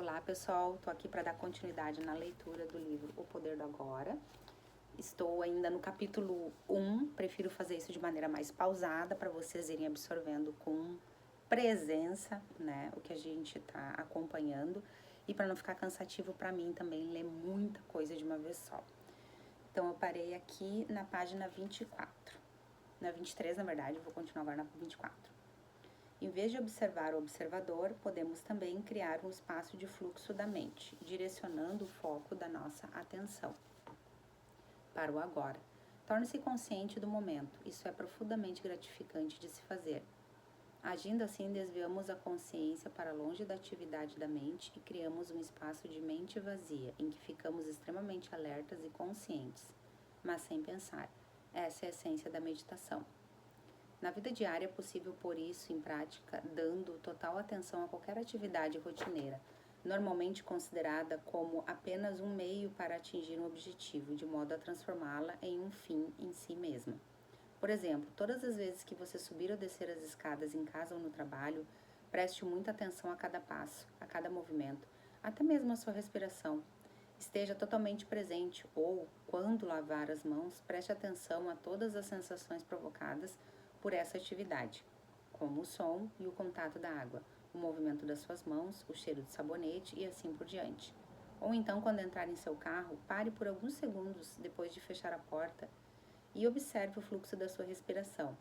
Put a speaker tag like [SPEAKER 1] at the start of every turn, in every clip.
[SPEAKER 1] Olá pessoal, estou aqui para dar continuidade na leitura do livro O Poder do Agora. Estou ainda no capítulo 1, prefiro fazer isso de maneira mais pausada para vocês irem absorvendo com presença, né, o que a gente está acompanhando e para não ficar cansativo para mim também ler muita coisa de uma vez só. Então eu parei aqui na página 24, na 23 na verdade, vou continuar agora na 24. Em vez de observar o observador, podemos também criar um espaço de fluxo da mente, direcionando o foco da nossa atenção para o agora. Torne-se consciente do momento, isso é profundamente gratificante de se fazer. Agindo assim, desviamos a consciência para longe da atividade da mente e criamos um espaço de mente vazia, em que ficamos extremamente alertas e conscientes, mas sem pensar. Essa é a essência da meditação. Na vida diária é possível pôr isso em prática dando total atenção a qualquer atividade rotineira, normalmente considerada como apenas um meio para atingir um objetivo, de modo a transformá-la em um fim em si mesma. Por exemplo, todas as vezes que você subir ou descer as escadas em casa ou no trabalho, preste muita atenção a cada passo, a cada movimento, até mesmo a sua respiração. Esteja totalmente presente ou, quando lavar as mãos, preste atenção a todas as sensações provocadas por essa atividade, como o som e o contato da água, o movimento das suas mãos, o cheiro de sabonete e assim por diante. Ou então, quando entrar em seu carro, pare por alguns segundos depois de fechar a porta e observe o fluxo da sua respiração.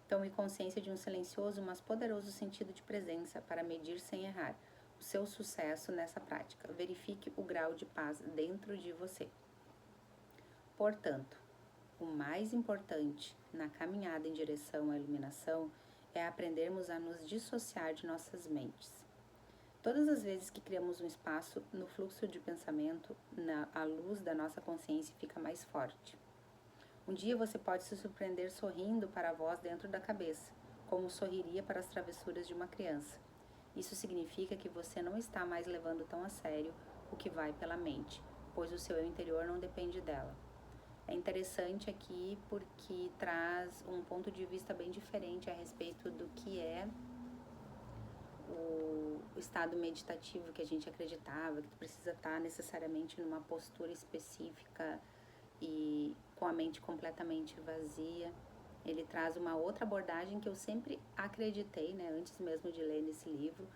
[SPEAKER 1] Tome consciência de um silencioso, mas poderoso sentido de presença para medir sem errar o seu sucesso nessa prática. Verifique o grau de paz dentro de você. Portanto, o mais importante na caminhada em direção à iluminação é aprendermos a nos dissociar de nossas mentes. Todas as vezes que criamos um espaço no fluxo de pensamento, a luz da nossa consciência fica mais forte. Um dia você pode se surpreender sorrindo para a voz dentro da cabeça, como sorriria para as travessuras de uma criança. Isso significa que você não está mais levando tão a sério o que vai pela mente, pois o seu eu interior não depende dela. É interessante aqui porque traz um ponto de vista bem diferente a respeito do que é o estado meditativo que a gente acreditava, que tu precisa estar necessariamente numa postura específica e com a mente completamente vazia. Ele traz uma outra abordagem que eu sempre acreditei, né, antes mesmo de ler nesse livro,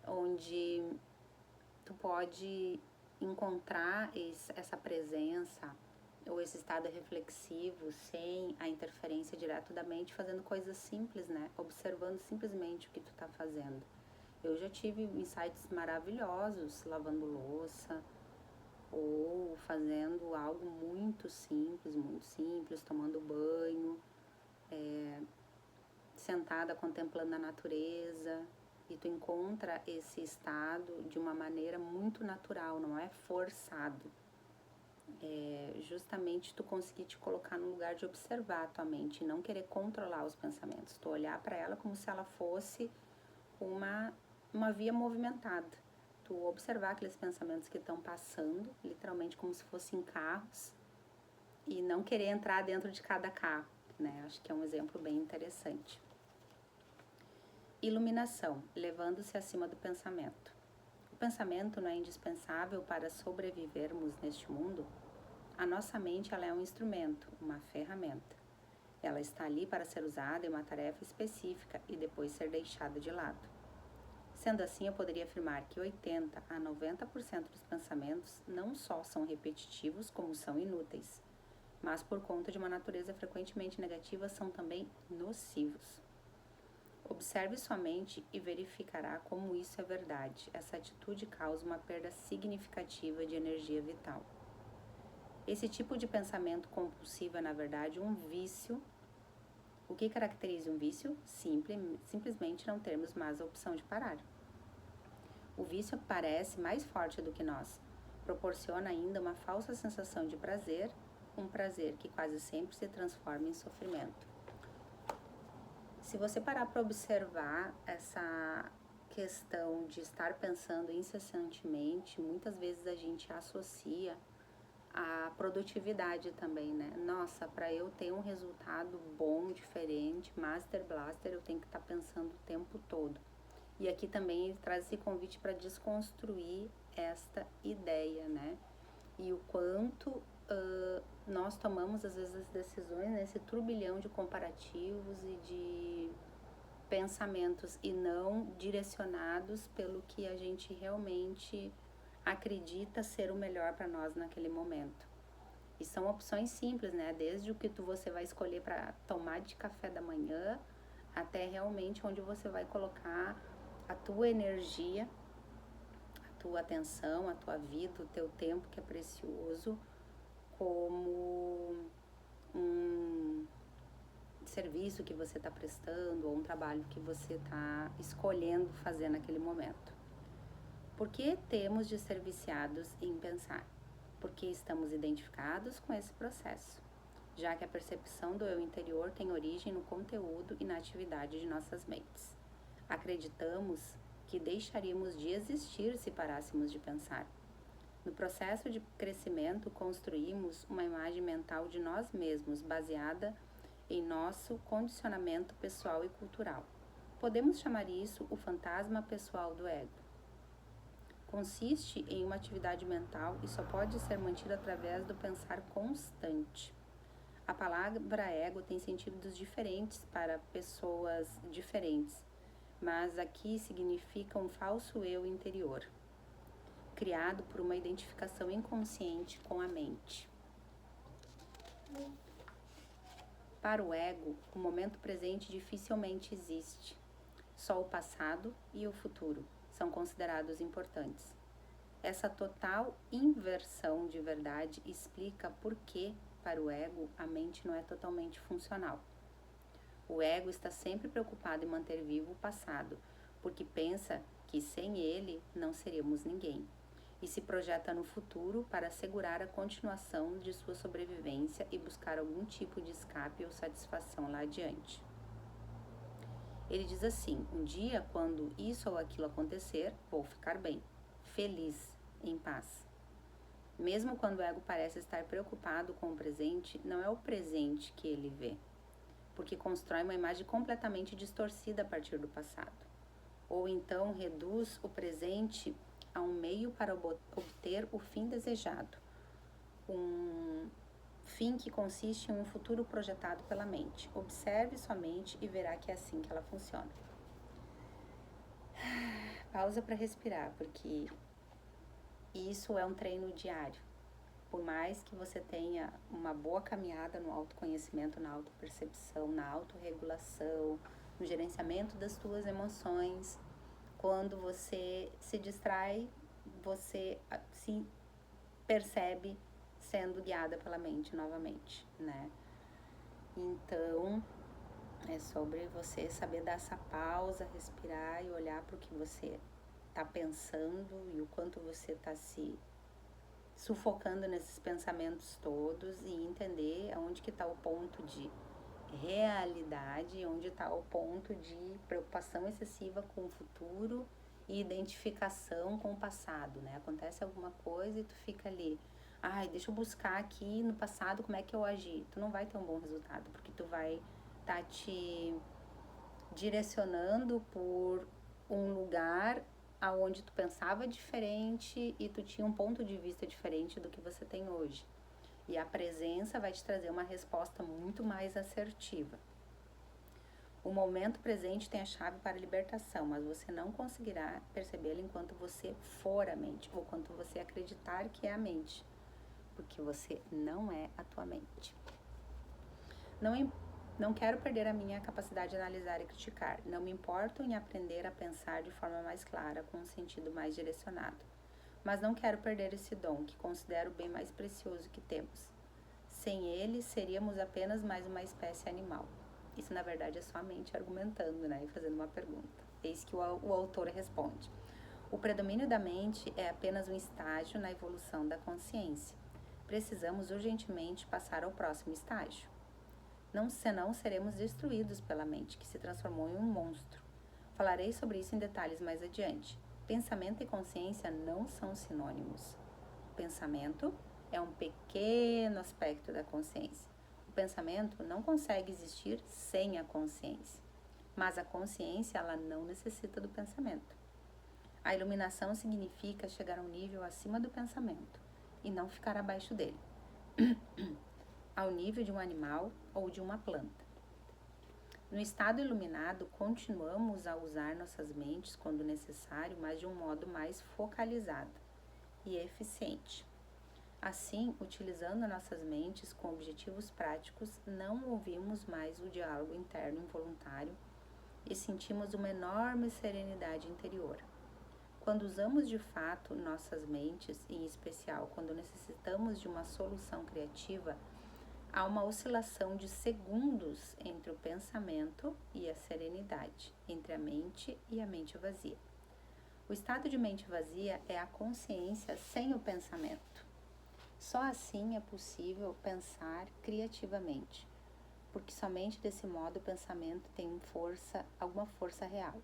[SPEAKER 1] onde tu pode encontrar essa presença ou esse estado reflexivo sem a interferência direta da mente, fazendo coisas simples, né? Observando simplesmente o que tu tá fazendo. Eu já tive insights maravilhosos lavando louça ou fazendo algo muito simples, tomando banho, sentada contemplando a natureza, e tu encontra esse estado de uma maneira muito natural, não é forçado. Justamente tu conseguir te colocar no lugar de observar a tua mente e não querer controlar os pensamentos, tu olhar para ela como se ela fosse uma via movimentada, tu observar aqueles pensamentos que estão passando, literalmente como se fossem carros, e não querer entrar dentro de cada carro, né? Acho que é um exemplo bem interessante. Iluminação, levando-se acima do pensamento. O pensamento não é indispensável para sobrevivermos neste mundo? A nossa mente, ela é um instrumento, uma ferramenta. Ela está ali para ser usada em uma tarefa específica e depois ser deixada de lado. Sendo assim, eu poderia afirmar que 80 a 90% dos pensamentos não só são repetitivos, como são inúteis, mas por conta de uma natureza frequentemente negativa, são também nocivos. Observe sua mente e verificará como isso é verdade. Essa atitude causa uma perda significativa de energia vital. Esse tipo de pensamento compulsivo é, na verdade, um vício. O que caracteriza um vício? Simplesmente não termos mais a opção de parar. O vício parece mais forte do que nós. Proporciona ainda uma falsa sensação de prazer, um prazer que quase sempre se transforma em sofrimento. Se você parar para observar essa questão de estar pensando incessantemente, muitas vezes a gente associa a produtividade também, né? Nossa, para eu ter um resultado bom, diferente, Master Blaster, eu tenho que estar pensando o tempo todo. E aqui também ele traz esse convite para desconstruir esta ideia, né? E o quanto nós tomamos, às vezes, as decisões nesse turbilhão de comparativos e de pensamentos e não direcionados pelo que a gente realmente acredita ser o melhor para nós naquele momento. E são opções simples, né? Desde o que você vai escolher para tomar de café da manhã até realmente onde você vai colocar a tua energia, a tua atenção, a tua vida, o teu tempo que é precioso, como um serviço que você está prestando ou um trabalho que você está escolhendo fazer naquele momento. Por que temos de ser viciados em pensar? Porque estamos identificados com esse processo, já que a percepção do eu interior tem origem no conteúdo e na atividade de nossas mentes. Acreditamos que deixaríamos de existir se parássemos de pensar. No processo de crescimento, construímos uma imagem mental de nós mesmos baseada em nosso condicionamento pessoal e cultural. Podemos chamar isso o fantasma pessoal do ego. Consiste em uma atividade mental e só pode ser mantida através do pensar constante. A palavra ego tem sentidos diferentes para pessoas diferentes, mas aqui significa um falso eu interior, criado por uma identificação inconsciente com a mente. Para o ego, o momento presente dificilmente existe. Só o passado e o futuro são considerados importantes. Essa total inversão de verdade explica por que, para o ego, a mente não é totalmente funcional. O ego está sempre preocupado em manter vivo o passado, porque pensa que sem ele não seríamos ninguém, e se projeta no futuro para assegurar a continuação de sua sobrevivência e buscar algum tipo de escape ou satisfação lá adiante. Ele diz assim: um dia, quando isso ou aquilo acontecer, vou ficar bem, feliz, em paz. Mesmo quando o ego parece estar preocupado com o presente, não é o presente que ele vê, porque constrói uma imagem completamente distorcida a partir do passado. Ou então reduz o presente a um meio para obter o fim desejado, um fim que consiste em um futuro projetado pela mente. Observe sua mente e verá que é assim que ela funciona. Pausa para respirar, porque isso é um treino diário. Por mais que você tenha uma boa caminhada no autoconhecimento, na autopercepção, na autorregulação, no gerenciamento das tuas emoções, quando você se distrai, você se percebe sendo guiada pela mente novamente, né? Então, é sobre você saber dar essa pausa, respirar e olhar para o que você está pensando e o quanto você está se sufocando nesses pensamentos todos e entender aonde que está o ponto de realidade, onde está o ponto de preocupação excessiva com o futuro e identificação com o passado, né? Acontece alguma coisa e tu fica ali, deixa eu buscar aqui no passado como é que eu agi. Tu não vai ter um bom resultado, porque tu vai estar te direcionando por um lugar aonde tu pensava diferente e tu tinha um ponto de vista diferente do que você tem hoje. E a presença vai te trazer uma resposta muito mais assertiva. O momento presente tem a chave para a libertação, mas você não conseguirá percebê-la enquanto você for a mente, ou enquanto você acreditar que é a mente, porque você não é a tua mente. Não quero perder a minha capacidade de analisar e criticar. Não me importo em aprender a pensar de forma mais clara, com um sentido mais direcionado. Mas não quero perder esse dom, que considero o bem mais precioso que temos. Sem ele, seríamos apenas mais uma espécie animal. Isso, na verdade, é só a mente argumentando, né? E fazendo uma pergunta. Eis que o autor responde. O predomínio da mente é apenas um estágio na evolução da consciência. Precisamos urgentemente passar ao próximo estágio. Senão seremos destruídos pela mente, que se transformou em um monstro. Falarei sobre isso em detalhes mais adiante. Pensamento e consciência não são sinônimos. O pensamento é um pequeno aspecto da consciência. O pensamento não consegue existir sem a consciência. Mas a consciência, ela não necessita do pensamento. A iluminação significa chegar a um nível acima do pensamento e não ficar abaixo dele, ao nível de um animal ou de uma planta. No estado iluminado, continuamos a usar nossas mentes quando necessário, mas de um modo mais focalizado e eficiente. Assim, utilizando nossas mentes com objetivos práticos, não ouvimos mais o diálogo interno involuntário e sentimos uma enorme serenidade interior. Quando usamos de fato nossas mentes, em especial quando necessitamos de uma solução criativa, há uma oscilação de segundos entre o pensamento e a serenidade, entre a mente e a mente vazia. O estado de mente vazia é a consciência sem o pensamento. Só assim é possível pensar criativamente, porque somente desse modo o pensamento tem alguma força real.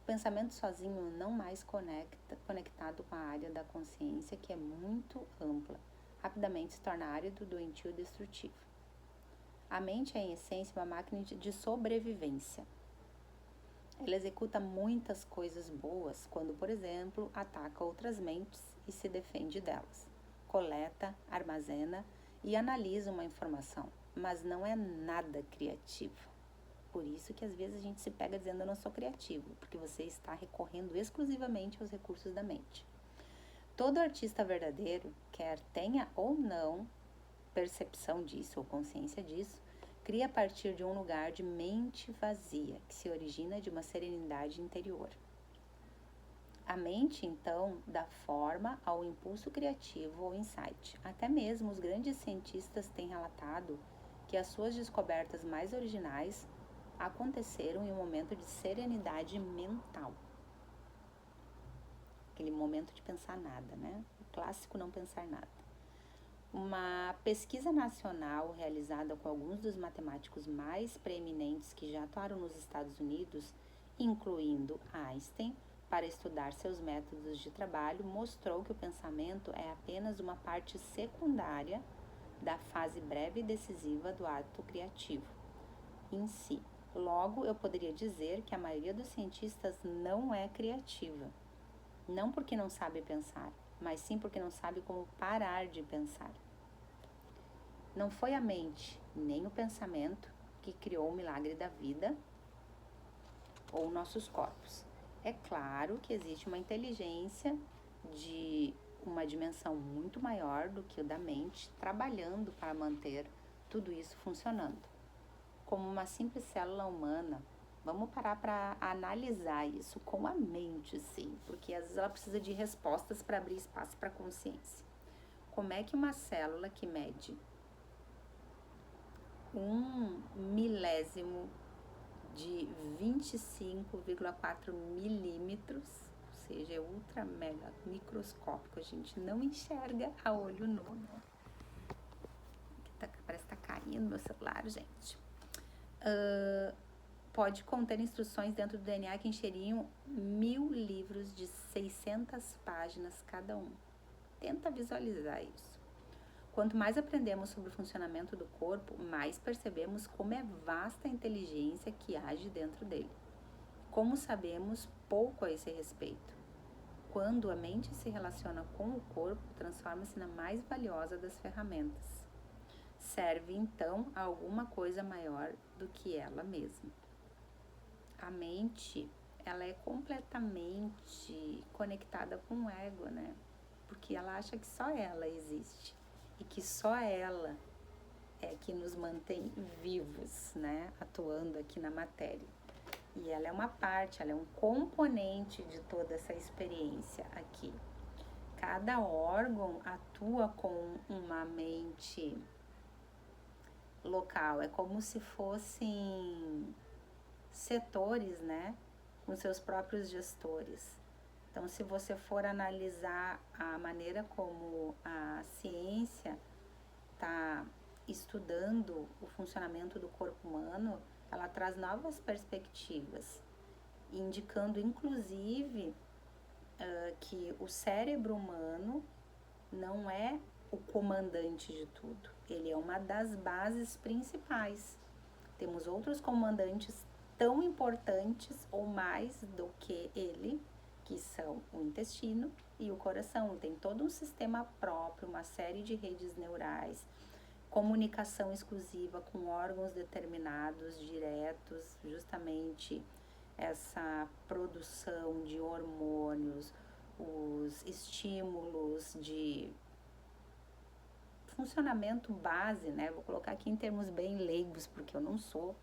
[SPEAKER 1] O pensamento sozinho não mais conectado com a área da consciência, que é muito ampla, rapidamente se torna árido, doentio e destrutivo. A mente é, em essência, uma máquina de sobrevivência. Ela executa muitas coisas boas quando, por exemplo, ataca outras mentes e se defende delas. Coleta, armazena e analisa uma informação, mas não é nada criativo. Por isso que às vezes a gente se pega dizendo eu não sou criativo, porque você está recorrendo exclusivamente aos recursos da mente. Todo artista verdadeiro, quer tenha ou não percepção disso ou consciência disso, cria a partir de um lugar de mente vazia, que se origina de uma serenidade interior. A mente, então, dá forma ao impulso criativo ou insight. Até mesmo os grandes cientistas têm relatado que as suas descobertas mais originais aconteceram em um momento de serenidade mental. Aquele momento de pensar nada, né? O clássico não pensar nada. Uma pesquisa nacional realizada com alguns dos matemáticos mais preeminentes que já atuaram nos Estados Unidos, incluindo Einstein, para estudar seus métodos de trabalho, mostrou que o pensamento é apenas uma parte secundária da fase breve e decisiva do ato criativo em si. Logo, eu poderia dizer que a maioria dos cientistas não é criativa. Não porque não sabe pensar, mas sim porque não sabe como parar de pensar. Não foi a mente, nem o pensamento, que criou o milagre da vida ou nossos corpos. É claro que existe uma inteligência de uma dimensão muito maior do que o da mente, trabalhando para manter tudo isso funcionando. Como uma simples célula humana, vamos parar para analisar isso com a mente, sim, porque às vezes ela precisa de respostas para abrir espaço para a consciência. Como é que uma célula que mede 1/1000 de 25,4 milímetros, ou seja, é ultra mega microscópico, a gente não enxerga a olho nu. Parece que tá caindo meu celular, gente. Pode conter instruções dentro do DNA que encheriam 1000 livros de 600 páginas cada um. Tenta visualizar isso. Quanto mais aprendemos sobre o funcionamento do corpo, mais percebemos como é vasta a inteligência que age dentro dele. Como sabemos pouco a esse respeito. Quando a mente se relaciona com o corpo, transforma-se na mais valiosa das ferramentas. Serve, então, a alguma coisa maior do que ela mesma. A mente, ela é completamente conectada com o ego, né? Porque ela acha que só ela existe. E que só ela é que nos mantém vivos, né? Atuando aqui na matéria. E ela é uma parte, ela é um componente de toda essa experiência aqui. Cada órgão atua com uma mente local. É como se fossem setores, né? Com seus próprios gestores. Então, se você for analisar a maneira como a ciência está estudando o funcionamento do corpo humano, ela traz novas perspectivas, indicando inclusive que o cérebro humano não é o comandante de tudo, ele é uma das bases principais. Temos outros comandantes tão importantes ou mais do que ele, que são o intestino e o coração. Tem todo um sistema próprio, uma série de redes neurais, comunicação exclusiva com órgãos determinados, diretos, justamente essa produção de hormônios, os estímulos de funcionamento base, né? Vou colocar aqui em termos bem leigos, porque eu não sou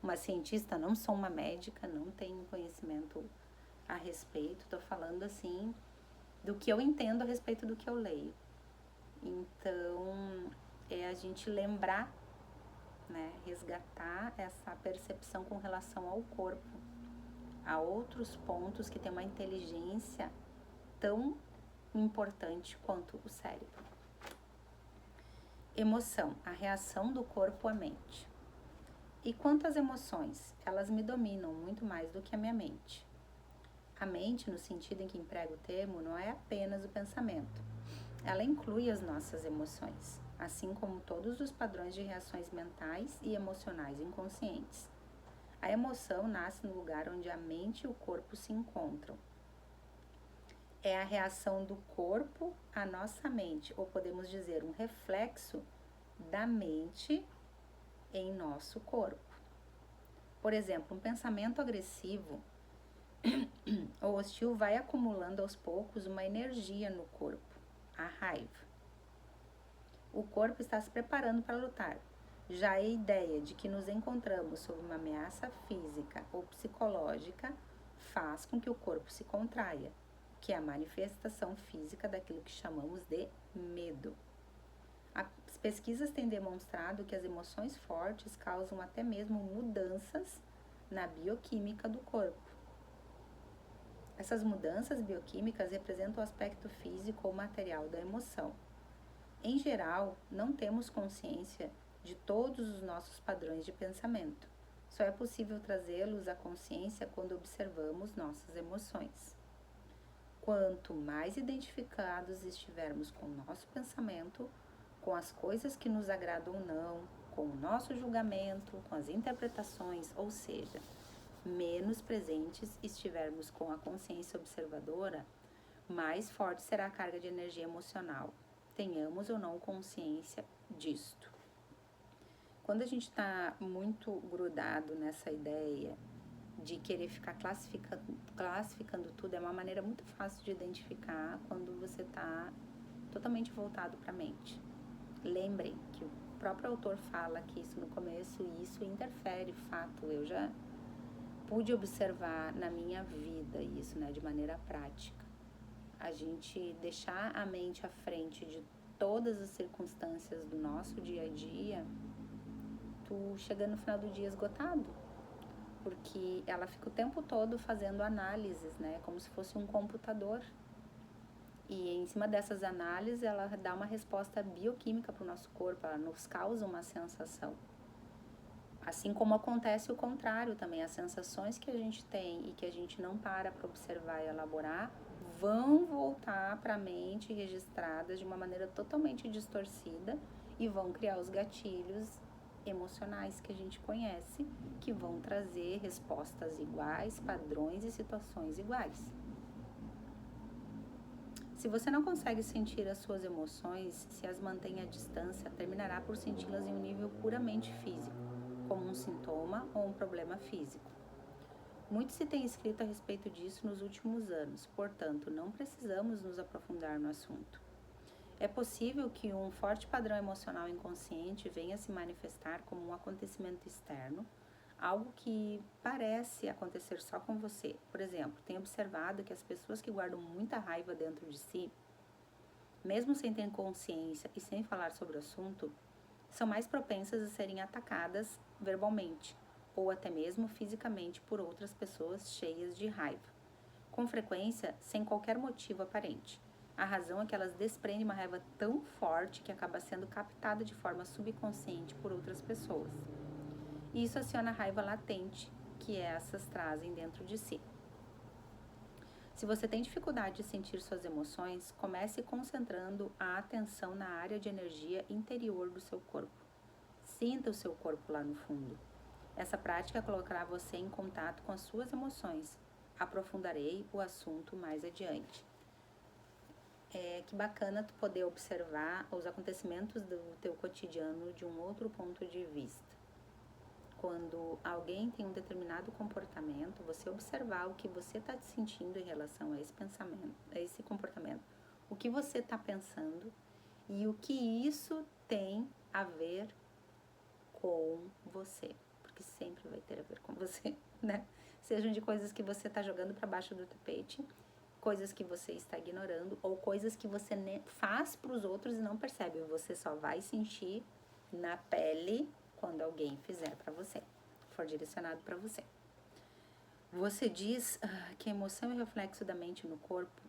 [SPEAKER 1] uma cientista, não sou uma médica, não tenho conhecimento a respeito. Tô falando assim do que eu entendo a respeito do que eu leio. Então, é a gente lembrar, né? Resgatar essa percepção com relação ao corpo, a outros pontos que tem uma inteligência tão importante quanto o cérebro. Emoção, a reação do corpo à mente. E quanto às emoções, elas me dominam muito mais do que a minha mente. A mente, no sentido em que emprego o termo, não é apenas o pensamento. Ela inclui as nossas emoções, assim como todos os padrões de reações mentais e emocionais inconscientes. A emoção nasce no lugar onde a mente e o corpo se encontram. É a reação do corpo à nossa mente, ou podemos dizer, um reflexo da mente em nosso corpo. Por exemplo, um pensamento agressivo ou hostil vai acumulando aos poucos uma energia no corpo, a raiva. O corpo está se preparando para lutar. Já a ideia de que nos encontramos sob uma ameaça física ou psicológica faz com que o corpo se contraia, que é a manifestação física daquilo que chamamos de medo. As pesquisas têm demonstrado que as emoções fortes causam até mesmo mudanças na bioquímica do corpo. Essas mudanças bioquímicas representam o aspecto físico ou material da emoção. Em geral, não temos consciência de todos os nossos padrões de pensamento. Só é possível trazê-los à consciência quando observamos nossas emoções. Quanto mais identificados estivermos com o nosso pensamento, com as coisas que nos agradam ou não, com o nosso julgamento, com as interpretações, ou seja, menos presentes estivermos com a consciência observadora, mais forte será a carga de energia emocional. Tenhamos ou não consciência disto. Quando a gente está muito grudado nessa ideia de querer ficar classificando tudo, é uma maneira muito fácil de identificar quando você está totalmente voltado para a mente. Lembrem que o próprio autor fala que isso no começo, e isso interfere, fato. Eu já pude observar na minha vida isso, né, de maneira prática. A gente deixar a mente à frente de todas as circunstâncias do nosso dia a dia, tu chega no final do dia esgotado, porque ela fica o tempo todo fazendo análises, né, como se fosse um computador. E em cima dessas análises, ela dá uma resposta bioquímica para o nosso corpo, ela nos causa uma sensação. Assim como acontece o contrário também, as sensações que a gente tem e que a gente não para observar e elaborar, vão voltar para a mente registradas de uma maneira totalmente distorcida e vão criar os gatilhos emocionais que a gente conhece, que vão trazer respostas iguais, padrões e situações iguais. Se você não consegue sentir as suas emoções, se as mantém à distância, terminará por senti-las em um nível puramente físico, como um sintoma ou um problema físico. Muito se tem escrito a respeito disso nos últimos anos, portanto, não precisamos nos aprofundar no assunto. É possível que um forte padrão emocional inconsciente venha se manifestar como um acontecimento externo, algo que parece acontecer só com você. Por exemplo, tenho observado que as pessoas que guardam muita raiva dentro de si, mesmo sem ter consciência e sem falar sobre o assunto, são mais propensas a serem atacadas verbalmente ou até mesmo fisicamente por outras pessoas cheias de raiva, com frequência sem qualquer motivo aparente. A razão é que elas desprendem uma raiva tão forte que acaba sendo captada de forma subconsciente por outras pessoas. E isso aciona a raiva latente que essas trazem dentro de si. Se você tem dificuldade de sentir suas emoções, comece concentrando a atenção na área de energia interior do seu corpo. Sinta o seu corpo lá no fundo. Essa prática colocará você em contato com as suas emoções. Aprofundarei o assunto mais adiante. Que bacana tu poder observar os acontecimentos do teu cotidiano de um outro ponto de vista. Quando alguém tem um determinado comportamento, você observar o que você está sentindo em relação a esse pensamento, a esse comportamento, o que você está pensando e o que isso tem a ver com você, porque sempre vai ter a ver com você, né? Sejam de coisas que você está jogando para baixo do tapete, coisas que você está ignorando ou coisas que você faz para os outros e não percebe. Você só vai sentir na pele quando alguém fizer para você, for direcionado para você. Você diz que a emoção é reflexo da mente no corpo,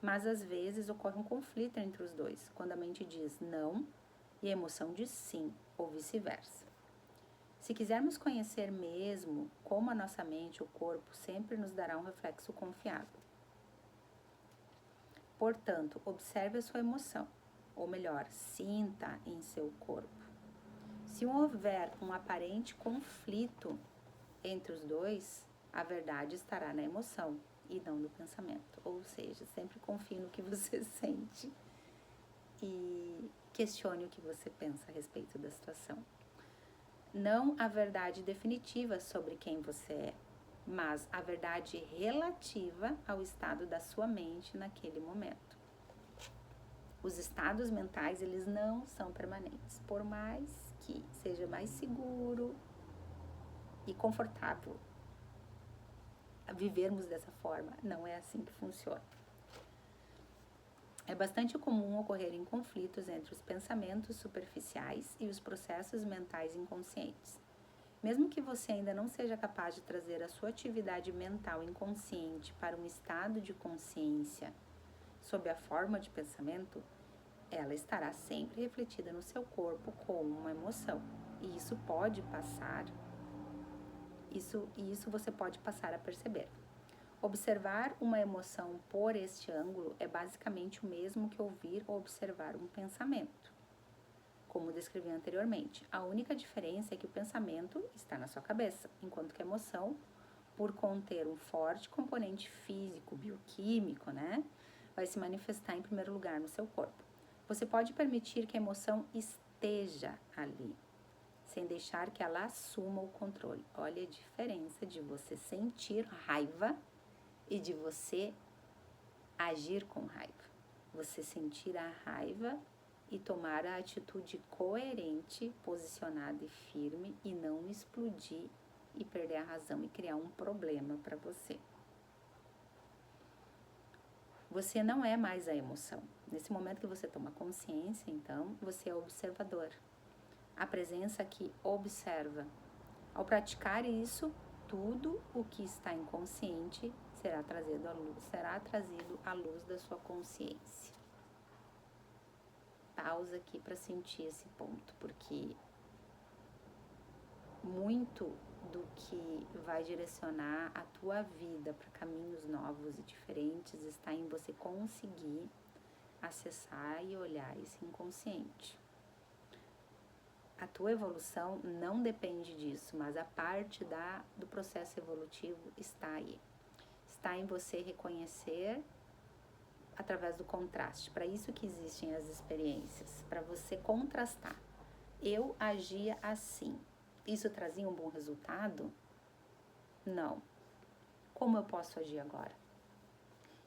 [SPEAKER 1] mas às vezes ocorre um conflito entre os dois, quando a mente diz não e a emoção diz sim, ou vice-versa. Se quisermos conhecer mesmo como a nossa mente, o corpo, sempre nos dará um reflexo confiável. Portanto, observe a sua emoção, ou melhor, sinta em seu corpo. Se houver um aparente conflito entre os dois, a verdade estará na emoção e não no pensamento. Ou seja, sempre confie no que você sente e questione o que você pensa a respeito da situação. Não a verdade definitiva sobre quem você é, mas a verdade relativa ao estado da sua mente naquele momento. Os estados mentais, eles não são permanentes, por mais que seja mais seguro e confortável vivermos dessa forma, não é assim que funciona. É bastante comum ocorrerem conflitos entre os pensamentos superficiais e os processos mentais inconscientes. Mesmo que você ainda não seja capaz de trazer a sua atividade mental inconsciente para um estado de consciência sob a forma de pensamento, ela estará sempre refletida no seu corpo como uma emoção. E isso pode passar, isso você pode passar a perceber. Observar uma emoção por este ângulo é basicamente o mesmo que ouvir ou observar um pensamento, como descrevi anteriormente. A única diferença é que o pensamento está na sua cabeça, enquanto que a emoção, por conter um forte componente físico, bioquímico, né, vai se manifestar em primeiro lugar no seu corpo. Você pode permitir que a emoção esteja ali, sem deixar que ela assuma o controle. Olha a diferença de você sentir raiva e de você agir com raiva. Você sentir a raiva e tomar a atitude coerente, posicionada e firme e não explodir e perder a razão e criar um problema para você. Você não é mais a emoção. Nesse momento que você toma consciência, então, você é o observador. A presença que observa. Ao praticar isso, tudo o que está inconsciente será trazido à luz da sua consciência. Pausa aqui para sentir esse ponto, porque muito do que vai direcionar a tua vida para caminhos novos e diferentes está em você conseguir acessar e olhar esse inconsciente. A tua evolução não depende disso, mas a parte do processo evolutivo está aí. Está em você reconhecer através do contraste. Para isso que existem as experiências, para você contrastar. Eu agia assim. Isso trazia um bom resultado? Não. Como eu posso agir agora?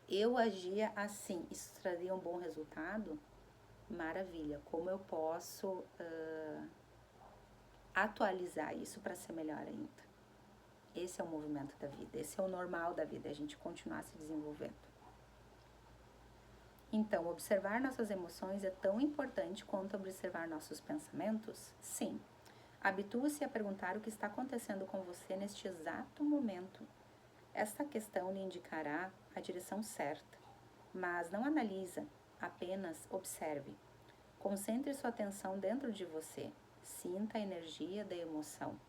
[SPEAKER 1] Eu agia assim. Isso trazia um bom resultado? Maravilha. Como eu posso atualizar isso para ser melhor ainda? Esse é o movimento da vida. Esse é o normal da vida, a gente continuar se desenvolvendo. Então, observar nossas emoções é tão importante quanto observar nossos pensamentos? Sim. Habitue-se a perguntar o que está acontecendo com você neste exato momento. Esta questão lhe indicará a direção certa, mas não analisa, apenas observe. Concentre sua atenção dentro de você. Sinta a energia da emoção.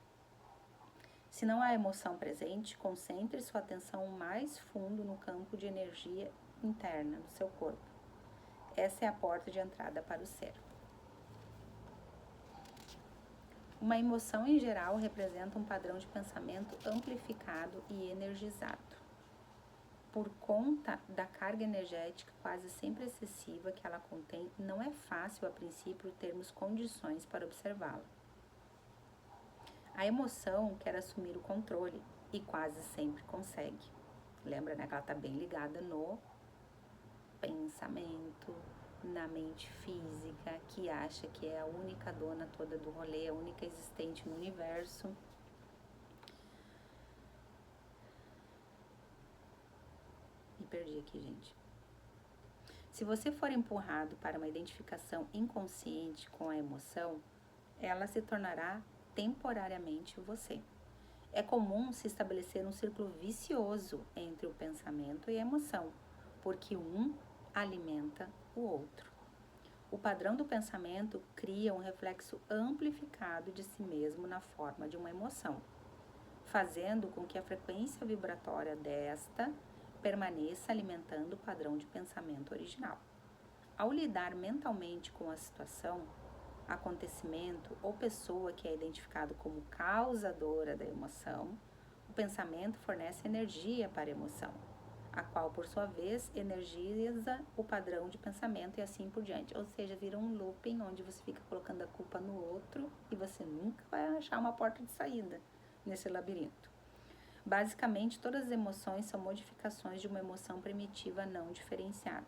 [SPEAKER 1] Se não há emoção presente, concentre sua atenção mais fundo no campo de energia interna do seu corpo. Essa é a porta de entrada para o ser. Uma emoção, em geral, representa um padrão de pensamento amplificado e energizado. Por conta da carga energética quase sempre excessiva que ela contém, não é fácil, a princípio, termos condições para observá-la. A emoção quer assumir o controle e quase sempre consegue. Lembra, né, que ela está bem ligada no pensamento, na mente física, que acha que é a única dona toda do rolê, a única existente no universo. Me perdi aqui, gente. Se você for empurrado para uma identificação inconsciente com a emoção, ela se tornará temporariamente você. É comum se estabelecer um círculo vicioso entre o pensamento e a emoção, porque um alimenta o outro. O padrão do pensamento cria um reflexo amplificado de si mesmo na forma de uma emoção, fazendo com que a frequência vibratória desta permaneça alimentando o padrão de pensamento original. Ao lidar mentalmente com a situação, acontecimento ou pessoa que é identificado como causadora da emoção, o pensamento fornece energia para a emoção, a qual, por sua vez, energiza o padrão de pensamento e assim por diante. Ou seja, vira um looping onde você fica colocando a culpa no outro e você nunca vai achar uma porta de saída nesse labirinto. Basicamente, todas as emoções são modificações de uma emoção primitiva não diferenciada,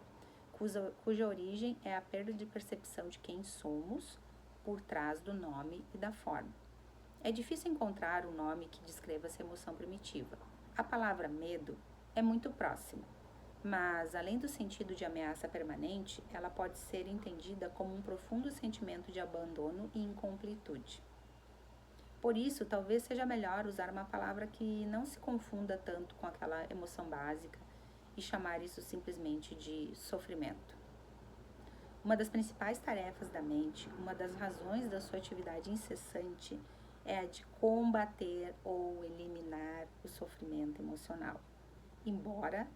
[SPEAKER 1] cuja origem é a perda de percepção de quem somos por trás do nome e da forma. É difícil encontrar um nome que descreva essa emoção primitiva. A palavra medo é muito próxima, mas além do sentido de ameaça permanente, ela pode ser entendida como um profundo sentimento de abandono e incompletude. Por isso, talvez seja melhor usar uma palavra que não se confunda tanto com aquela emoção básica e chamar isso simplesmente de sofrimento. Uma das principais tarefas da mente, uma das razões da sua atividade incessante, é a de combater ou eliminar o sofrimento emocional, embora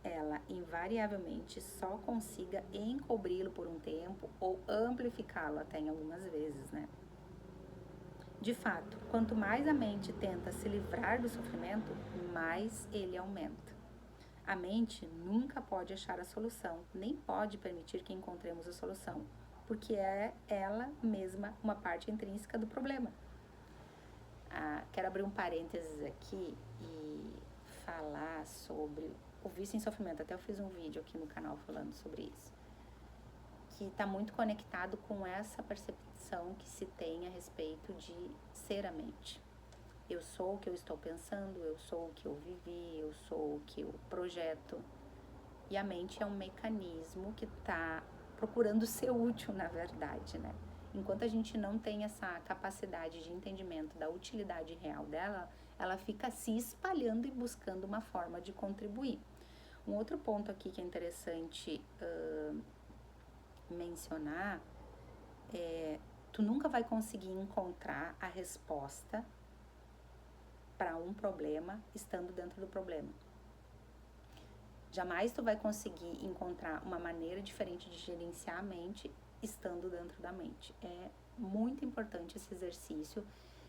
[SPEAKER 1] ela invariavelmente só consiga encobri-lo por um tempo ou amplificá-lo até em algumas vezes, né? De fato, quanto mais a mente tenta se livrar do sofrimento, mais ele aumenta. A mente nunca pode achar a solução, nem pode permitir que encontremos a solução, porque é ela mesma uma parte intrínseca do problema. Quero abrir um parênteses aqui e falar sobre o vício em sofrimento. Até eu fiz um vídeo aqui no canal falando sobre isso, que está muito conectado com essa percepção que se tem a respeito de ser a mente. Eu sou o que eu estou pensando, eu sou o que eu vivi, eu sou o que eu projeto. E a mente é um mecanismo que está procurando ser útil, na verdade, né? Enquanto a gente não tem essa capacidade de entendimento da utilidade real dela, ela fica se espalhando e buscando uma forma de contribuir. Um outro ponto aqui que é interessante mencionar é: tu nunca vai conseguir encontrar a resposta para um problema estando dentro do problema. Jamais tu vai conseguir encontrar uma maneira diferente de gerenciar a mente estando dentro da mente. É muito importante esse exercício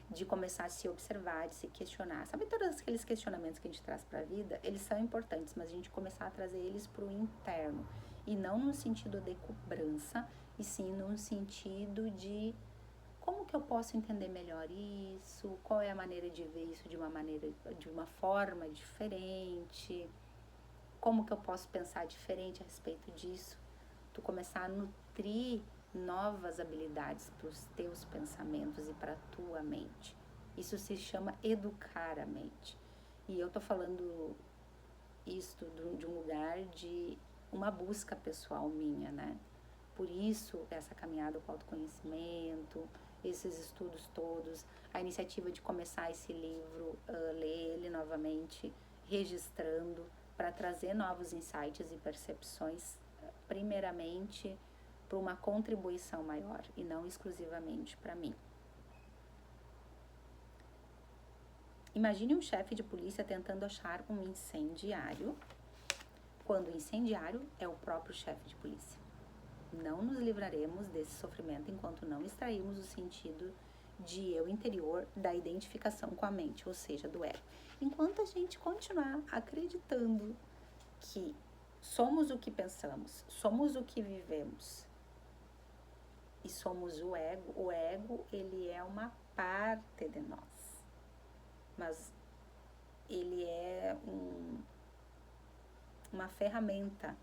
[SPEAKER 1] de começar a se observar, de se questionar. Sabe todos aqueles questionamentos que a gente traz para a vida? Eles são importantes, mas a gente começar a trazer eles para o interno. E não no sentido de cobrança, e sim no sentido de como que eu posso entender melhor isso, qual é a maneira de ver isso de uma forma diferente, como que eu posso pensar diferente a respeito disso, tu começar a nutrir novas habilidades para os teus pensamentos e para a tua mente. Isso se chama educar a mente. E eu tô falando isto de um lugar de uma busca pessoal minha, né? Por isso, essa caminhada com o autoconhecimento, esses estudos todos, a iniciativa de começar esse livro, ler ele novamente, registrando, para trazer novos insights e percepções, primeiramente, para uma contribuição maior e não exclusivamente para mim. Imagine um chefe de polícia tentando achar um incendiário, quando o incendiário é o próprio chefe de polícia. Não nos livraremos desse sofrimento enquanto não extrairmos o sentido de eu interior, da identificação com a mente, ou seja, do ego. Enquanto a gente continuar acreditando que somos o que pensamos, somos o que vivemos e somos o ego ele é uma parte de nós, mas ele é uma ferramenta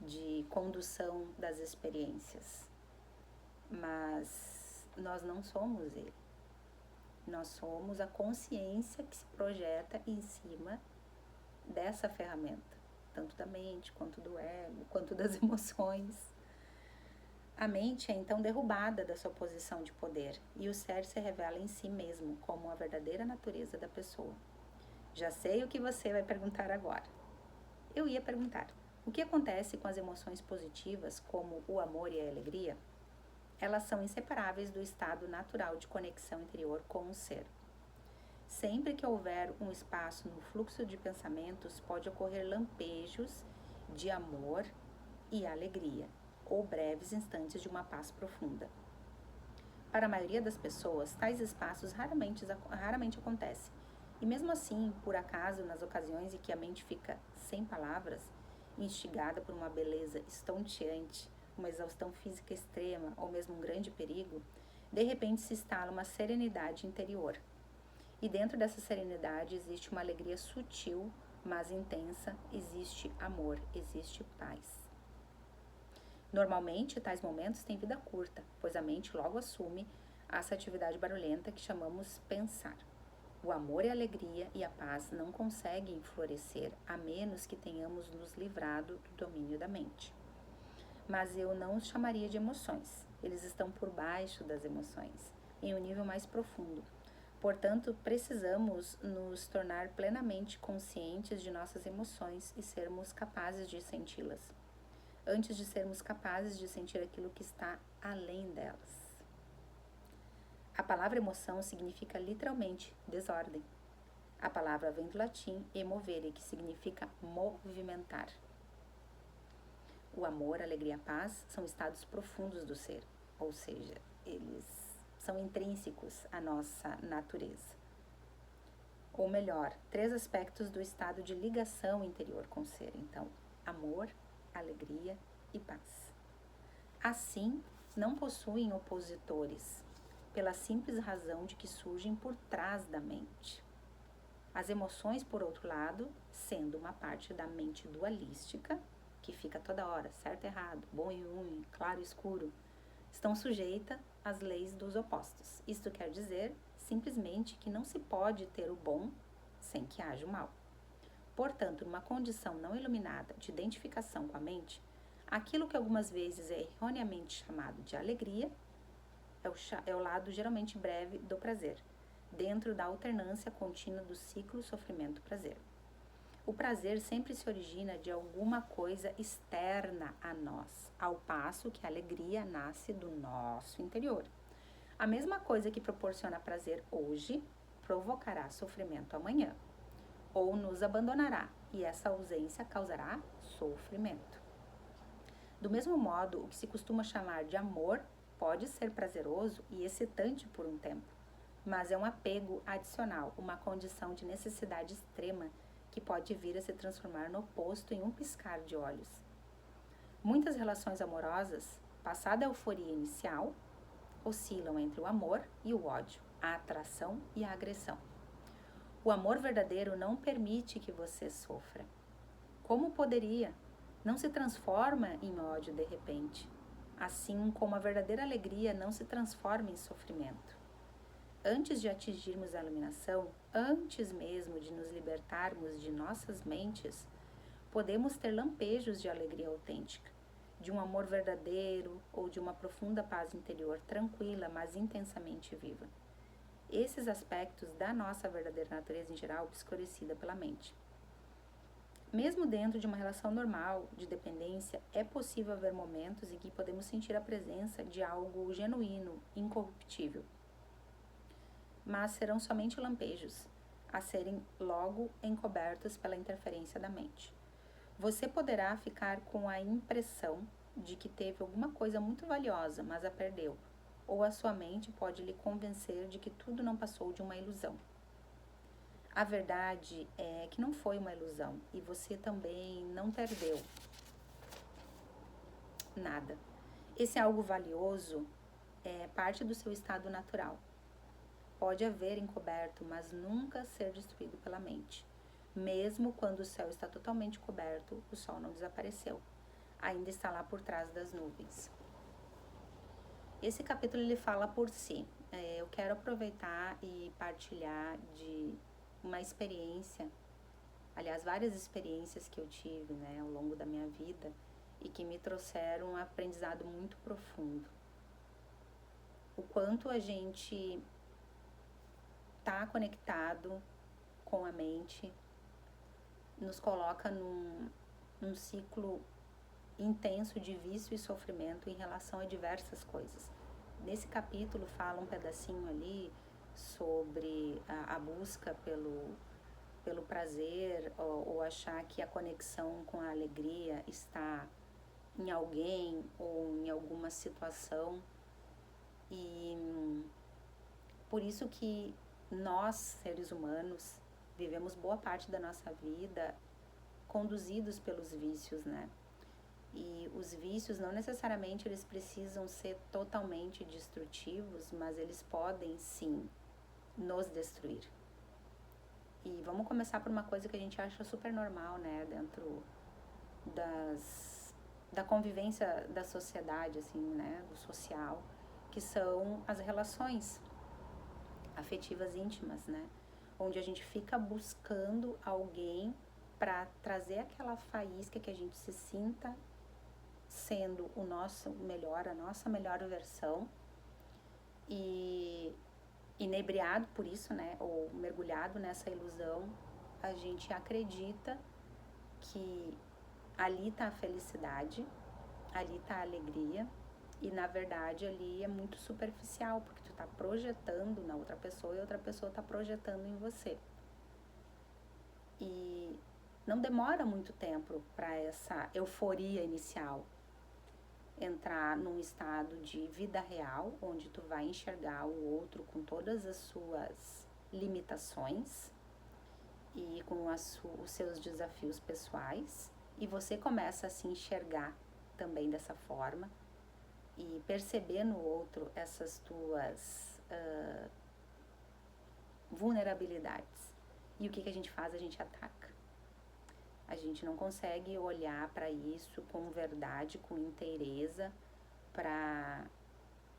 [SPEAKER 1] de condução das experiências, mas nós não somos ele. Nós somos a consciência que se projeta em cima dessa ferramenta, tanto da mente, quanto do ego, quanto das emoções. A mente é então derrubada da sua posição de poder e o ser se revela em si mesmo como a verdadeira natureza da pessoa. Já sei o que você vai perguntar agora. Eu ia perguntar, o que acontece com as emoções positivas, como o amor e a alegria? Elas são inseparáveis do estado natural de conexão interior com o ser. Sempre que houver um espaço no fluxo de pensamentos, pode ocorrer lampejos de amor e alegria, ou breves instantes de uma paz profunda. Para a maioria das pessoas, tais espaços raramente acontecem. E mesmo assim, por acaso, nas ocasiões em que a mente fica sem palavras, instigada por uma beleza estonteante, uma exaustão física extrema ou mesmo um grande perigo, de repente se instala uma serenidade interior. E dentro dessa serenidade existe uma alegria sutil, mas intensa, existe amor, existe paz. Normalmente, tais momentos têm vida curta, pois a mente logo assume essa atividade barulhenta que chamamos pensar. O amor e a alegria e a paz não conseguem florescer a menos que tenhamos nos livrado do domínio da mente. Mas eu não os chamaria de emoções. Eles estão por baixo das emoções, em um nível mais profundo. Portanto, precisamos nos tornar plenamente conscientes de nossas emoções e sermos capazes de senti-las, antes de sermos capazes de sentir aquilo que está além delas. A palavra emoção significa literalmente desordem. A palavra vem do latim emovere, que significa movimentar. O amor, a alegria e a paz são estados profundos do ser, ou seja, eles são intrínsecos à nossa natureza. Ou melhor, 3 aspectos do estado de ligação interior com o ser. Então, amor, alegria e paz. Assim, não possuem opositores, pela simples razão de que surgem por trás da mente. As emoções, por outro lado, sendo uma parte da mente dualística, que fica toda hora certo e errado, bom e ruim, claro e escuro, estão sujeitas às leis dos opostos. Isto quer dizer, simplesmente, que não se pode ter o bom sem que haja o mal. Portanto, numa condição não iluminada de identificação com a mente, aquilo que algumas vezes é erroneamente chamado de alegria é o lado geralmente breve do prazer, dentro da alternância contínua do ciclo sofrimento-prazer. O prazer sempre se origina de alguma coisa externa a nós, ao passo que a alegria nasce do nosso interior. A mesma coisa que proporciona prazer hoje provocará sofrimento amanhã, ou nos abandonará, e essa ausência causará sofrimento. Do mesmo modo, o que se costuma chamar de amor pode ser prazeroso e excitante por um tempo, mas é um apego adicional, uma condição de necessidade extrema que pode vir a se transformar no oposto em um piscar de olhos. Muitas relações amorosas, passada a euforia inicial, oscilam entre o amor e o ódio, a atração e a agressão. O amor verdadeiro não permite que você sofra. Como poderia? Não se transforma em ódio de repente, assim como a verdadeira alegria não se transforma em sofrimento. Antes de atingirmos a iluminação, antes mesmo de nos libertarmos de nossas mentes, podemos ter lampejos de alegria autêntica, de um amor verdadeiro ou de uma profunda paz interior tranquila, mas intensamente viva. Esses aspectos da nossa verdadeira natureza em geral obscurecida pela mente. Mesmo dentro de uma relação normal de dependência, é possível haver momentos em que podemos sentir a presença de algo genuíno, incorruptível. Mas serão somente lampejos, a serem logo encobertos pela interferência da mente. Você poderá ficar com a impressão de que teve alguma coisa muito valiosa, mas a perdeu, ou a sua mente pode lhe convencer de que tudo não passou de uma ilusão. A verdade é que não foi uma ilusão e você também não perdeu nada. Esse algo valioso é parte do seu estado natural. Pode haver encoberto, mas nunca ser destruído pela mente. Mesmo quando o céu está totalmente coberto, o sol não desapareceu. Ainda está lá por trás das nuvens. Esse capítulo ele fala por si. Eu quero aproveitar e partilhar de uma experiência, aliás, várias experiências que eu tive, né, ao longo da minha vida e que me trouxeram um aprendizado muito profundo. O quanto a gente está conectado com a mente nos coloca num ciclo intenso de vício e sofrimento em relação a diversas coisas. Nesse capítulo fala um pedacinho ali sobre a busca pelo prazer ou achar que a conexão com a alegria está em alguém ou em alguma situação. E por isso que nós, seres humanos, vivemos boa parte da nossa vida conduzidos pelos vícios, né? E os vícios não necessariamente eles precisam ser totalmente destrutivos, mas eles podem sim nos destruir. E vamos começar por uma coisa que a gente acha super normal, né, dentro da convivência da sociedade, assim, né, do social, que são as relações afetivas íntimas, né, onde a gente fica buscando alguém para trazer aquela faísca que a gente se sinta sendo o nosso melhor, a nossa melhor versão, e inebriado por isso, né, ou mergulhado nessa ilusão, a gente acredita que ali tá a felicidade, ali tá a alegria, e na verdade ali é muito superficial, porque tu tá projetando na outra pessoa e a outra pessoa tá projetando em você. E não demora muito tempo para essa euforia inicial entrar num estado de vida real, onde tu vai enxergar o outro com todas as suas limitações e com os seus desafios pessoais, e você começa a se enxergar também dessa forma e perceber no outro essas tuas vulnerabilidades. E o que a gente faz? A gente ataca. A gente não consegue olhar para isso com verdade, com inteireza, para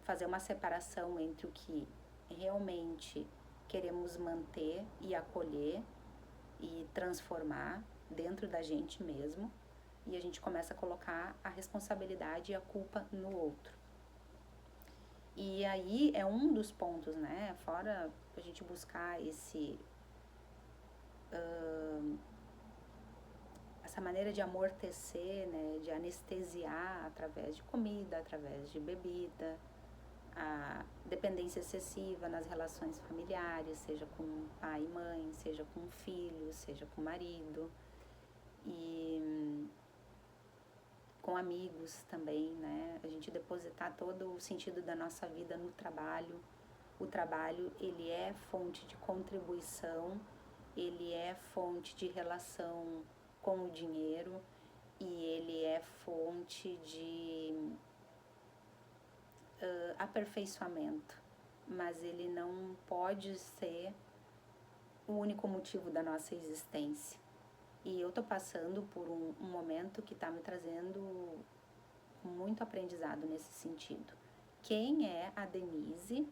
[SPEAKER 1] fazer uma separação entre o que realmente queremos manter e acolher e transformar dentro da gente mesmo, e a gente começa a colocar a responsabilidade e a culpa no outro. E aí é um dos pontos, né? Fora a gente buscar essa maneira de amortecer, né, de anestesiar através de comida, através de bebida, a dependência excessiva nas relações familiares, seja com pai e mãe, seja com filho, seja com marido, e com amigos também, né? A gente depositar todo o sentido da nossa vida no trabalho. O trabalho, ele é fonte de contribuição, ele é fonte de relação com o dinheiro, e ele é fonte de aperfeiçoamento, mas ele não pode ser o único motivo da nossa existência. E eu tô passando por um momento que tá me trazendo muito aprendizado nesse sentido. Quem é a Denise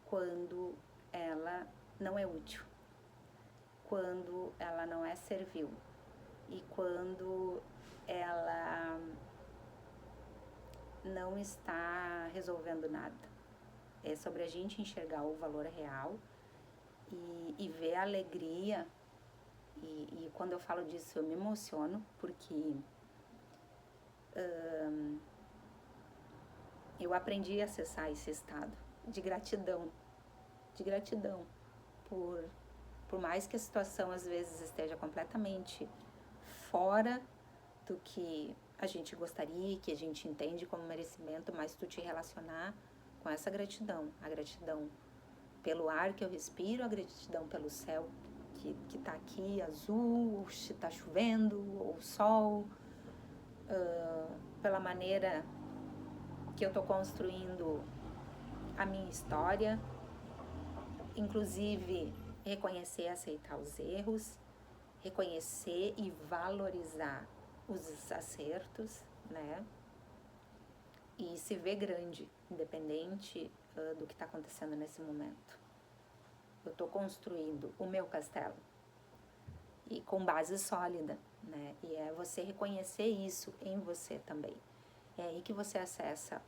[SPEAKER 1] quando ela não é útil? Quando ela não é servil? E quando ela não está resolvendo nada? É sobre a gente enxergar o valor real e ver a alegria. E quando eu falo disso eu me emociono, porque eu aprendi a acessar esse estado de gratidão por mais que a situação às vezes esteja completamente fora do que a gente gostaria, que a gente entende como merecimento, mas tu te relacionar com essa gratidão, a gratidão pelo ar que eu respiro, a gratidão pelo céu que tá aqui azul, ou se tá chovendo, ou sol, pela maneira que eu tô construindo a minha história, inclusive reconhecer e aceitar os erros, reconhecer e valorizar os acertos, né? E se ver grande, independente do que está acontecendo nesse momento. Eu estou construindo o meu castelo e com base sólida, né? E é você reconhecer isso em você também. É aí que você acessa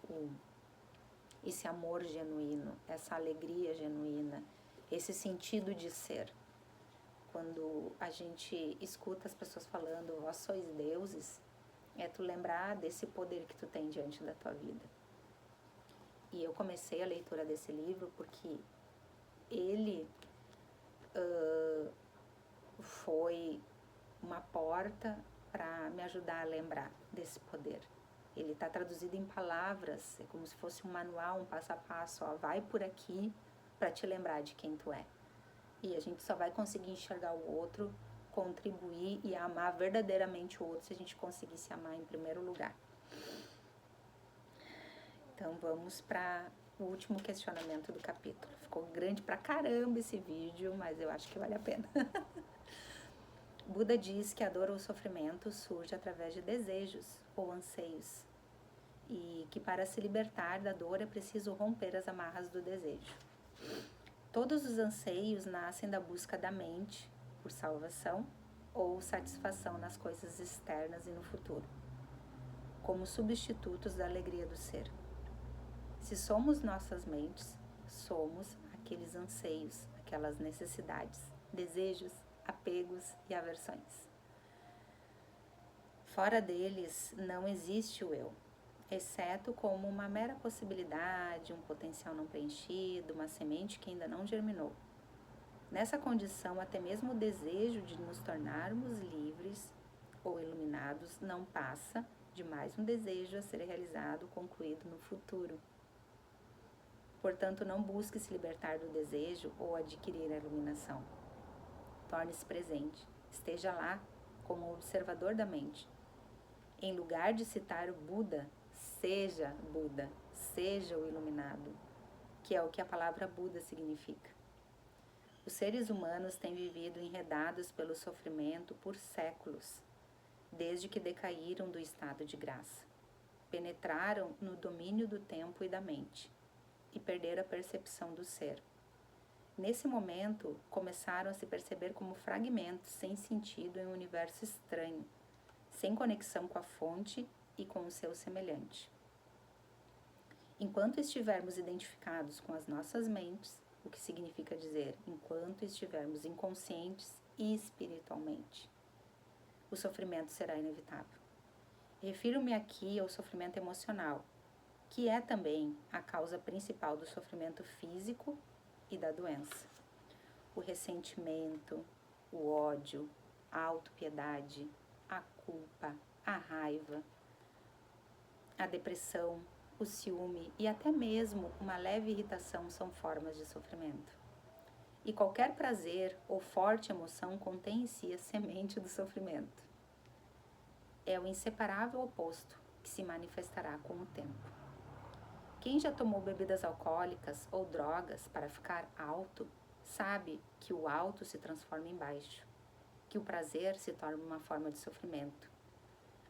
[SPEAKER 1] esse amor genuíno, essa alegria genuína, esse sentido de ser. Quando a gente escuta as pessoas falando, vós sois deuses, é tu lembrar desse poder que tu tem diante da tua vida. E eu comecei a leitura desse livro porque ele foi uma porta para me ajudar a lembrar desse poder. Ele está traduzido em palavras, é como se fosse um manual, um passo a passo, ó, vai por aqui para te lembrar de quem tu é. E a gente só vai conseguir enxergar o outro, contribuir e amar verdadeiramente o outro se a gente conseguir se amar em primeiro lugar. Então vamos para o último questionamento do capítulo. Ficou grande pra caramba esse vídeo, mas eu acho que vale a pena. Buda diz que a dor ou o sofrimento surge através de desejos ou anseios e que para se libertar da dor é preciso romper as amarras do desejo. Todos os anseios nascem da busca da mente por salvação ou satisfação nas coisas externas e no futuro, como substitutos da alegria do ser. Se somos nossas mentes, somos aqueles anseios, aquelas necessidades, desejos, apegos e aversões. Fora deles não existe o eu, exceto como uma mera possibilidade, um potencial não preenchido, uma semente que ainda não germinou. Nessa condição, até mesmo o desejo de nos tornarmos livres ou iluminados não passa de mais um desejo a ser realizado, concluído no futuro. Portanto, não busque se libertar do desejo ou adquirir a iluminação. Torne-se presente, esteja lá como observador da mente. Em lugar de citar o Buda, seja o iluminado, que é o que a palavra Buda significa. Os seres humanos têm vivido enredados pelo sofrimento por séculos, desde que decaíram do estado de graça. Penetraram no domínio do tempo e da mente e perderam a percepção do ser. Nesse momento, começaram a se perceber como fragmentos sem sentido em um universo estranho, sem conexão com a fonte e com o seu semelhante. Enquanto estivermos identificados com as nossas mentes, o que significa dizer enquanto estivermos inconscientes e espiritualmente, o sofrimento será inevitável. Refiro-me aqui ao sofrimento emocional, que é também a causa principal do sofrimento físico e da doença. O ressentimento, o ódio, a autopiedade, a culpa, a raiva, a depressão, o ciúme e até mesmo uma leve irritação são formas de sofrimento. E qualquer prazer ou forte emoção contém em si a semente do sofrimento. É o inseparável oposto que se manifestará com o tempo. Quem já tomou bebidas alcoólicas ou drogas para ficar alto, sabe que o alto se transforma em baixo, que o prazer se torna uma forma de sofrimento.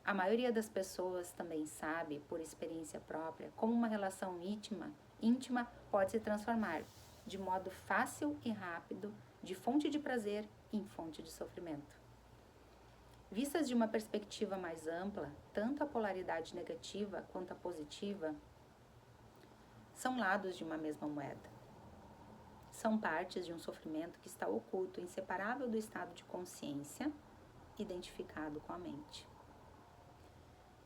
[SPEAKER 1] A maioria das pessoas também sabe, por experiência própria, como uma relação íntima pode se transformar, de modo fácil e rápido, de fonte de prazer em fonte de sofrimento. Vistas de uma perspectiva mais ampla, tanto a polaridade negativa quanto a positiva são lados de uma mesma moeda. São partes de um sofrimento que está oculto, inseparável do estado de consciência, identificado com a mente.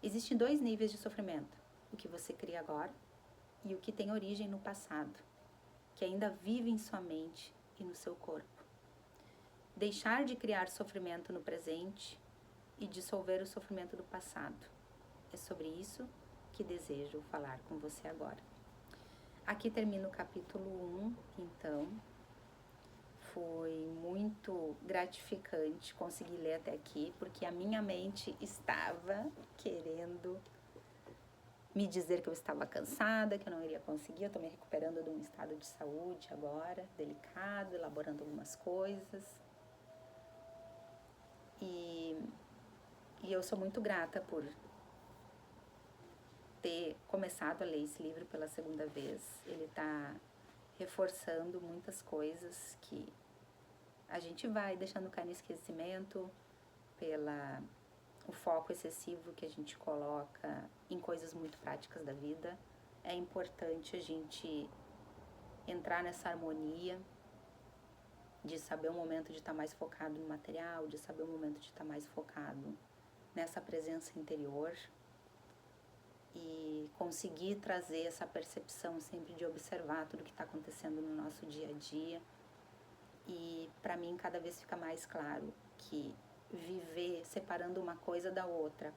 [SPEAKER 1] Existem 2 níveis de sofrimento, o que você cria agora e o que tem origem no passado, que ainda vive em sua mente e no seu corpo. Deixar de criar sofrimento no presente e dissolver o sofrimento do passado. É sobre isso que desejo falar com você agora. Aqui termina o capítulo 1, então. Foi muito gratificante conseguir ler até aqui, porque a minha mente estava querendo me dizer que eu estava cansada, que eu não iria conseguir. Eu estou me recuperando de um estado de saúde agora, delicado, elaborando algumas coisas. E eu sou muito grata por ter começado a ler esse livro pela segunda vez. Ele está reforçando muitas coisas que a gente vai deixando cair no esquecimento pela o foco excessivo que a gente coloca em coisas muito práticas da vida. É importante a gente entrar nessa harmonia de saber o momento de estar mais focado no material, de saber o momento de estar mais focado nessa presença interior e conseguir trazer essa percepção sempre de observar tudo que está acontecendo no nosso dia a dia. E para mim cada vez fica mais claro que viver separando uma coisa da outra,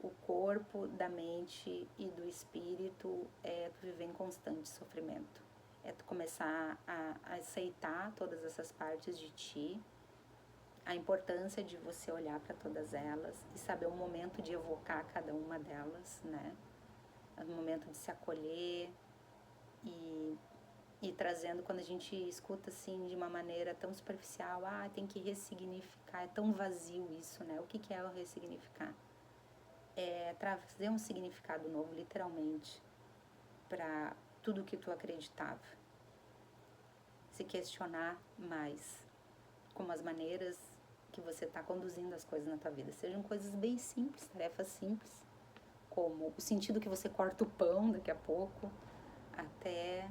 [SPEAKER 1] o corpo, da mente e do espírito, é tu viver em constante sofrimento. É tu começar a aceitar todas essas partes de ti, a importância de você olhar para todas elas e saber o momento de evocar cada uma delas, né? O momento de se acolher e trazendo, quando a gente escuta assim de uma maneira tão superficial, tem que ressignificar, é tão vazio isso, né? O que é o ressignificar? É trazer um significado novo, literalmente, para tudo que tu acreditava. Se questionar mais como as maneiras que você está conduzindo as coisas na tua vida. Sejam coisas bem simples, tarefas simples, como o sentido que você corta o pão daqui a pouco, até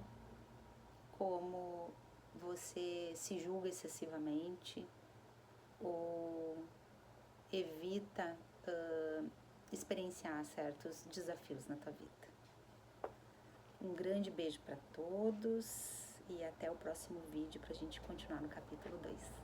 [SPEAKER 1] como você se julga excessivamente ou evita experienciar certos desafios na tua vida. Um grande beijo para todos e até o próximo vídeo para a gente continuar no capítulo 2.